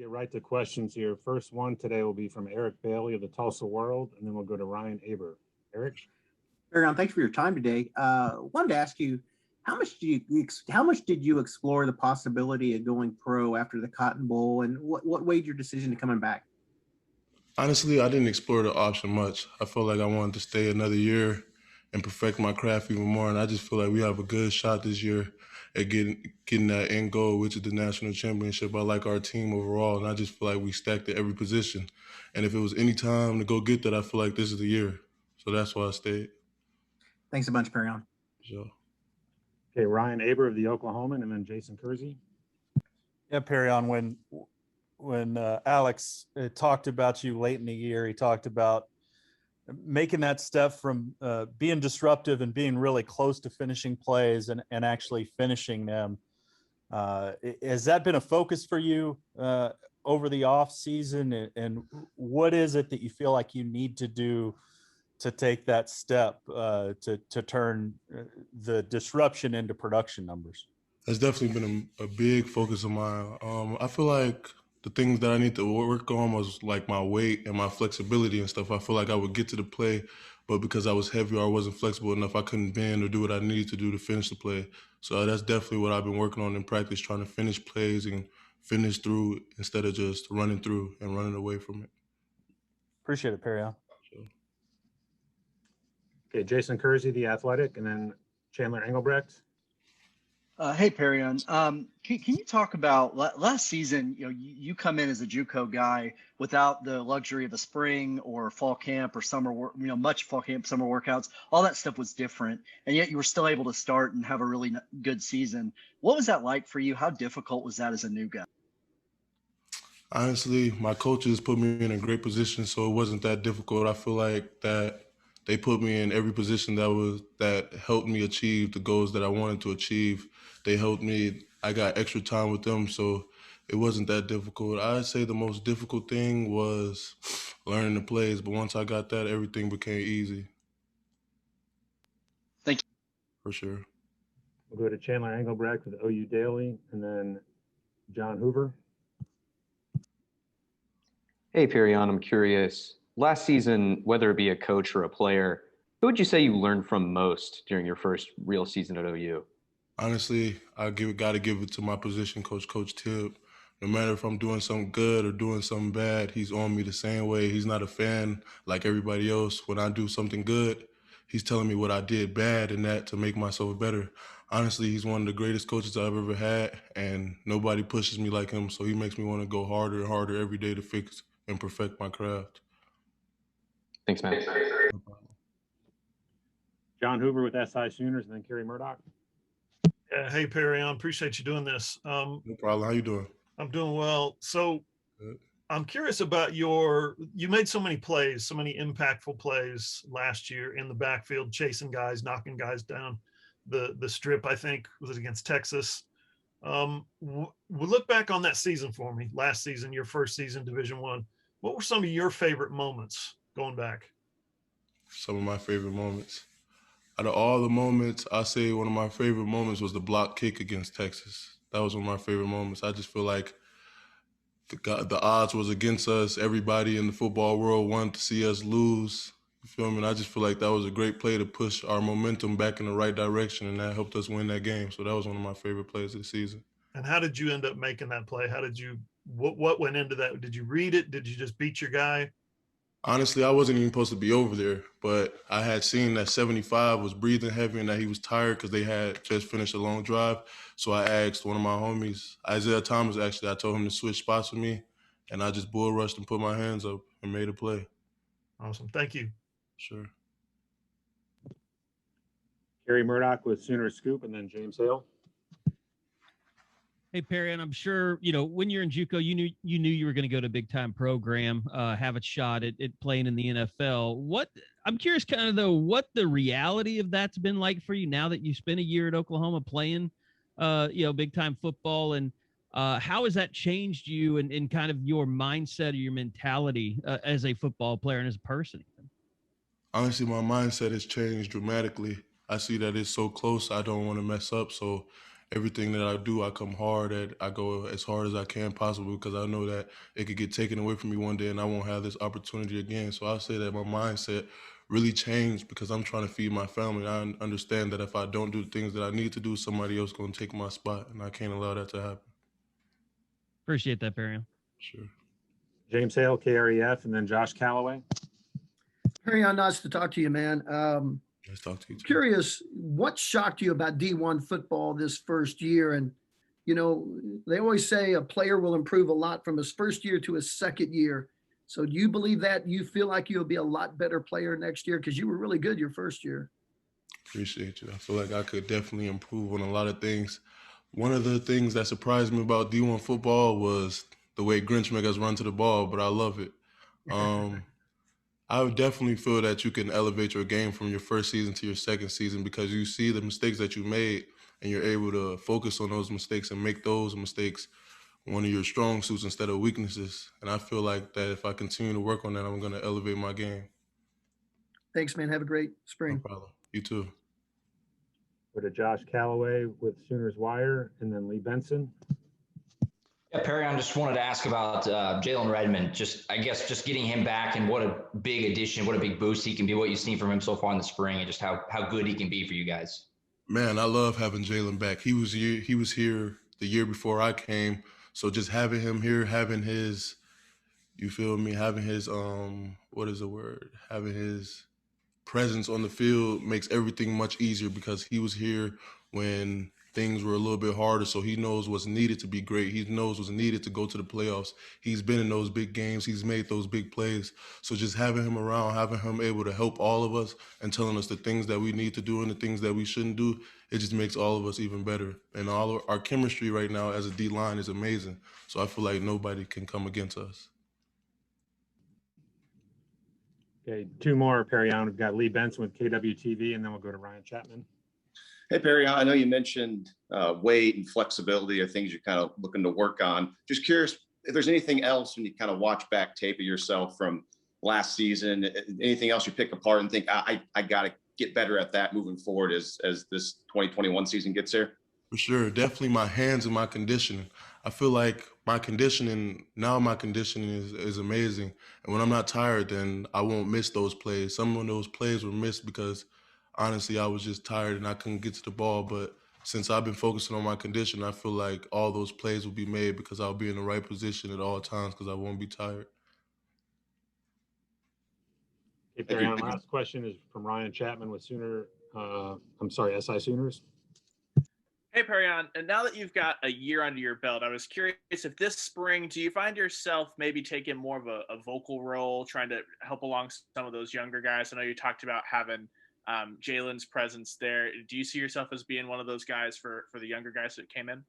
Get right to questions here. First one today will be from Eric Bailey of the Tulsa World, and then we'll go to Ryan Aber. Eric? Perrion, thanks for your time today. Wanted to ask you, how much did you explore the possibility of going pro after the Cotton Bowl, and what weighed your decision to coming back? Honestly, I didn't explore the option much. I felt like I wanted to stay another year and perfect my craft even more. And I just feel like we have a good shot this year at getting that end goal, which is the national championship. I like our team overall, and I just feel like we stacked at every position. And if it was any time to go get that, I feel like this is the year. So that's why I stayed. Thanks a bunch, Perrion. So. Okay, Ryan Aber of the Oklahoman, and then Jason Kersey. Yeah, Perrion, when Alex talked about you late in the year, he talked about making that step from being disruptive and being really close to finishing plays and actually finishing them. Has that been a focus for you over the off season? And what is it that you feel like you need to do to take that step to turn the disruption into production numbers? That's definitely been a big focus of mine. I feel like the things that I need to work on was like my weight and my flexibility and stuff. I feel like I would get to the play, but because I was heavy or I wasn't flexible enough, I couldn't bend or do what I needed to do to finish the play. So that's definitely what I've been working on in practice, trying to finish plays and finish through instead of just running through and running away from it. Appreciate it, Perrion. Sure. Okay, Jason Kersey, The Athletic, and then Chandler Engelbrecht. Hey, Perrion. Can you talk about last season? You come in as a JUCO guy without the luxury of a spring or fall camp or summer, much fall camp, summer workouts. All that stuff was different, and yet you were still able to start and have a really good season. What was that like for you? How difficult was that as a new guy? Honestly, my coaches put me in a great position, so it wasn't that difficult. I feel like that they put me in every position that helped me achieve the goals that I wanted to achieve. They helped me. I got extra time with them, so it wasn't that difficult. I'd say the most difficult thing was learning the plays, but once I got that, everything became easy. Thank you. For sure. We'll go to Chandler Engelbrecht with OU Daily, and then John Hoover. Hey, Perrion, I'm curious. Last season, whether it be a coach or a player, who would you say you learned from most during your first real season at OU? Honestly, got to give it to my position coach, Coach Tibb. No matter if I'm doing something good or doing something bad, he's on me the same way. He's not a fan like everybody else. When I do something good, he's telling me what I did bad and that to make myself better. Honestly, he's one of the greatest coaches I've ever had, and nobody pushes me like him, so he makes me want to go harder and harder every day to fix and perfect my craft. Thanks, man. No problem. John Hoover with SI Sooners, and then Kerry Murdoch. Hey, Perrion, appreciate you doing this. No problem. How you doing? I'm doing well. So Good. I'm curious about you made so many plays, so many impactful plays last year in the backfield, chasing guys, knocking guys down the strip, I think, was against Texas. We'll look back on that season for me, last season, your first season, Division I. What were some of your favorite moments going back? Some of my favorite moments. Out of all the moments, I say one of my favorite moments was the block kick against Texas. That was one of my favorite moments. I just feel like the odds was against us. Everybody in the football world wanted to see us lose. You feel me? And I just feel like that was a great play to push our momentum back in the right direction, and that helped us win that game. So that was one of my favorite plays of the season. And how did you end up making that play? What went into that? Did you read it? Did you just beat your guy? Honestly, I wasn't even supposed to be over there, but I had seen that 75 was breathing heavy and that he was tired because they had just finished a long drive. So I asked one of my homies, Isaiah Thomas, actually, I told him to switch spots with me, and I just bull rushed and put my hands up and made a play. Awesome. Thank you. Sure. Kerry Murdoch with Sooner Scoop, and then James Hale. Hey, Perry, and I'm sure, when you're in JUCO, you knew you were going to go to a big time program, have a shot at playing in the NFL. I'm curious kind of though, what the reality of that's been like for you now that you spent a year at Oklahoma playing, big time football, and how has that changed you and kind of your mindset or your mentality as a football player and as a person? Honestly, my mindset has changed dramatically. I see that it's so close, I don't want to mess up. So everything that I do, I come hard at. I go as hard as I can possible because I know that it could get taken away from me one day and I won't have this opportunity again. So I say that my mindset really changed because I'm trying to feed my family. I understand that if I don't do the things that I need to do, somebody else going to take my spot, and I can't allow that to happen. Appreciate that, Perrion. Sure. James Hale, KREF, and then Josh Calloway. Perrion, nice to talk to you, man. Nice to talk to you too. Curious, what shocked you about D1 football this first year? And, you know, they always say a player will improve a lot from his first year to his second year. So do you believe that? You feel like you'll be a lot better player next year? Because you were really good your first year. Appreciate you. I feel like I could definitely improve on a lot of things. One of the things that surprised me about D1 football was the way Grinch make us run to the ball, but I love it. I would definitely feel that you can elevate your game from your first season to your second season because you see the mistakes that you made and you're able to focus on those mistakes and make those mistakes one of your strong suits instead of weaknesses. And I feel like that if I continue to work on that, I'm going to elevate my game. Thanks, man. Have a great No spring. problem. You too. Go to Josh Calloway with Sooners Wire, and then Lee Benson. Yeah, Perry, I just wanted to ask about Jalen Redmond. I guess getting him back and what a big addition, what a big boost he can be, what you've seen from him so far in the spring, and just how good he can be for you guys. Man, I love having Jalen back. He was here the year before I came. So just having him here, having his, you feel me, having his, having his presence on the field makes everything much easier because he was here when things were a little bit harder. So he knows what's needed to be great. He knows what's needed to go to the playoffs. He's been in those big games. He's made those big plays. So just having him around, having him able to help all of us and telling us the things that we need to do and the things that we shouldn't do, it just makes all of us even better. And all of our chemistry right now as a D-line is amazing. So I feel like nobody can come against us. Okay, two more, Perrion. We've got Lee Benson with KWTV, and then we'll go to Ryan Chapman. Hey, Perry, I know you mentioned weight and flexibility are things you're kind of looking to work on. Just curious if there's anything else when you kind of watch back tape of yourself from last season, anything else you pick apart and think, I got to get better at that moving forward as this 2021 season gets here? For sure. Definitely my hands and my conditioning. I feel like my conditioning is amazing. And when I'm not tired, then I won't miss those plays. Some of those plays were missed because honestly, I was just tired and I couldn't get to the ball. But since I've been focusing on my condition, I feel like all those plays will be made because I'll be in the right position at all times because I won't be tired. Okay, Perrion, last question is from Ryan Chapman with SI Sooners. Hey, Perrion, and now that you've got a year under your belt, I was curious if this spring, do you find yourself maybe taking more of a vocal role, trying to help along some of those younger guys? I know you talked about having Jalen's presence there. Do you see yourself as being one of those guys for the younger guys that came in?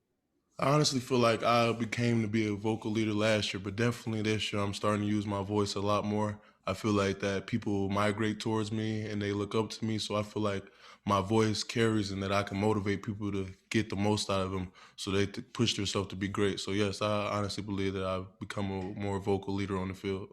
I honestly feel like I became to be a vocal leader last year, but definitely this year I'm starting to use my voice a lot more. I feel like that people migrate towards me and they look up to me, so I feel like my voice carries and that I can motivate people to get the most out of them so they push themselves to be great. So yes, I honestly believe that I've become a more vocal leader on the field.